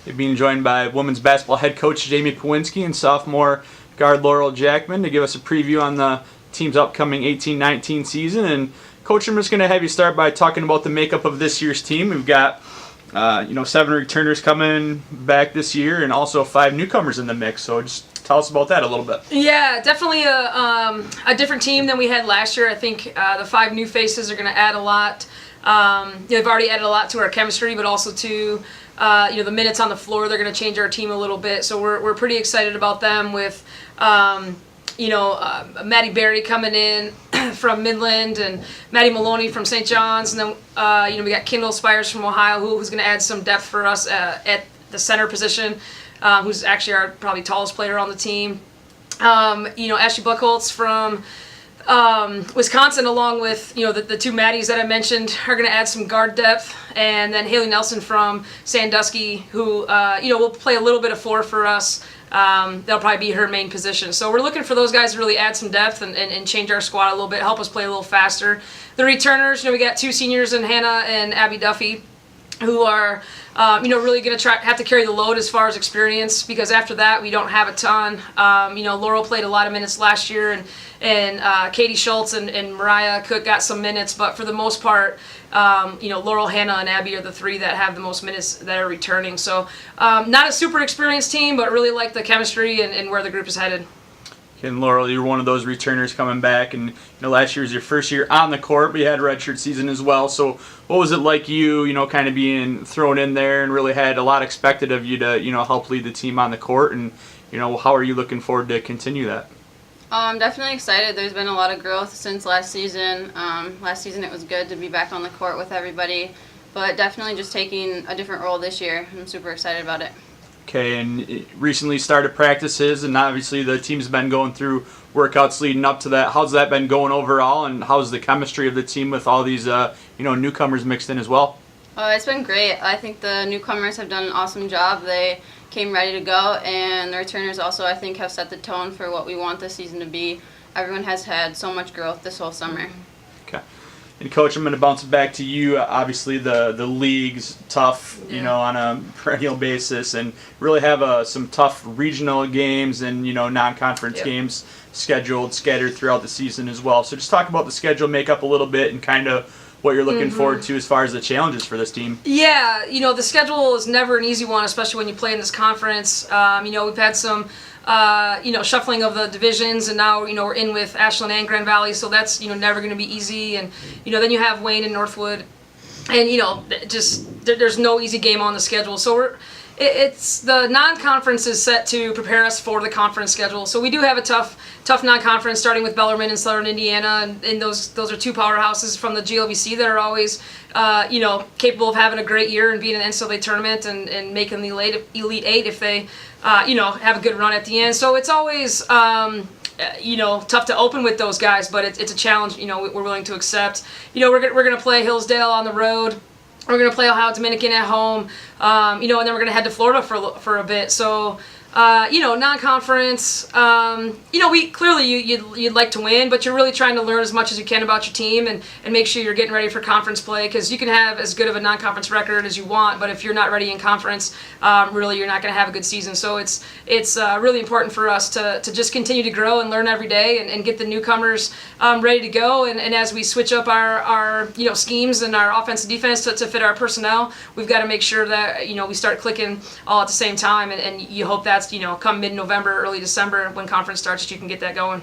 They're being joined by women's basketball head coach Jamie Pewinski and sophomore guard Laurel Jacqmain to give us a preview on the team's upcoming 18-19 season. And Coach, I'm just going to have you start by talking about the makeup of this year's team. We've got 7 returners coming back this year and also 5 newcomers in the mix. So just tell us about that a little bit. Yeah, definitely a different team than we had last year. I think the 5 new faces are going to add a lot. They've already added a lot to our chemistry, but also to the minutes on the floor. They're going to change our team a little bit. So we're pretty excited about them with Maddie Berry coming in from Midland and Maddie Maloney from St. John's, and then we got Kendall Spires from Ohio who's going to add some depth for us at the center position, who's actually our probably tallest player on the team. Ashley Buckholtz from Wisconsin, along with the 2 Maddies that I mentioned, are going to add some guard depth, and then Haley Nelson from Sandusky, who will play a little bit of 4 for us. That'll probably be her main position. So we're looking for those guys to really add some depth and change our squad a little bit, help us play a little faster. The returners, we got 2 seniors in Hannah and Abby Duffy, who are really going to have to carry the load as far as experience, because after that we don't have a ton. Laurel played a lot of minutes last year, and Katie Schultz and Mariah Cook got some minutes, but for the most part, Laurel, Hannah, and Abby are the 3 that have the most minutes that are returning. So not a super experienced team, but really like the chemistry and where the group is headed. And Laurel, you're one of those returners coming back, and last year was your first year on the court, but you had a redshirt season as well. So what was it like kind of being thrown in there and really had a lot expected of you to, help lead the team on the court, and, how are you looking forward to continue that? I'm definitely excited. There's been a lot of growth since last season. Last season it was good to be back on the court with everybody, but definitely just taking a different role this year. I'm super excited about it. Okay, and recently started practices, and obviously the team's been going through workouts leading up to that. How's that been going overall, and how's the chemistry of the team with all these newcomers mixed in as well? It's been great. I think the newcomers have done an awesome job. They came ready to go, and the returners also, I think, have set the tone for what we want this season to be. Everyone has had so much growth this whole summer. Okay. And Coach, I'm going to bounce it back to you. Obviously, the league's tough, on a perennial basis, and really have some tough regional games and non-conference games scattered throughout the season as well. So just talk about the schedule makeup a little bit and kind of what you're looking forward to as far as the challenges for this team. Yeah, the schedule is never an easy one, especially when you play in this conference. We've had some shuffling of the divisions, and now we're in with Ashland and Grand Valley, so that's never going to be easy. And then you have Wayne and Northwood, and there's no easy game on the schedule. So it's the non-conference is set to prepare us for the conference schedule. So we do have a tough non-conference, starting with Bellarmine and Southern Indiana, and those are 2 powerhouses from the GLVC that are always capable of having a great year and being in an NCAA tournament and making the Elite 8 if they have a good run at the end. So it's always tough to open with those guys, but it's a challenge we're willing to accept. We're going to play Hillsdale on the road. We're going to play Ohio Dominican at home, and then we're going to head to Florida for a bit. So, non-conference, we clearly you'd like to win, but you're really trying to learn as much as you can about your team and make sure you're getting ready for conference play, because you can have as good of a non-conference record as you want, but if you're not ready in conference, really you're not going to have a good season. So it's really important for us to just continue to grow and learn every day and get the newcomers ready to go. And as we switch up our schemes and our offense and defense to fit our personnel, we've got to make sure that we start clicking all at the same time, and you hope that's come mid-November, early December when conference starts, that you can get that going.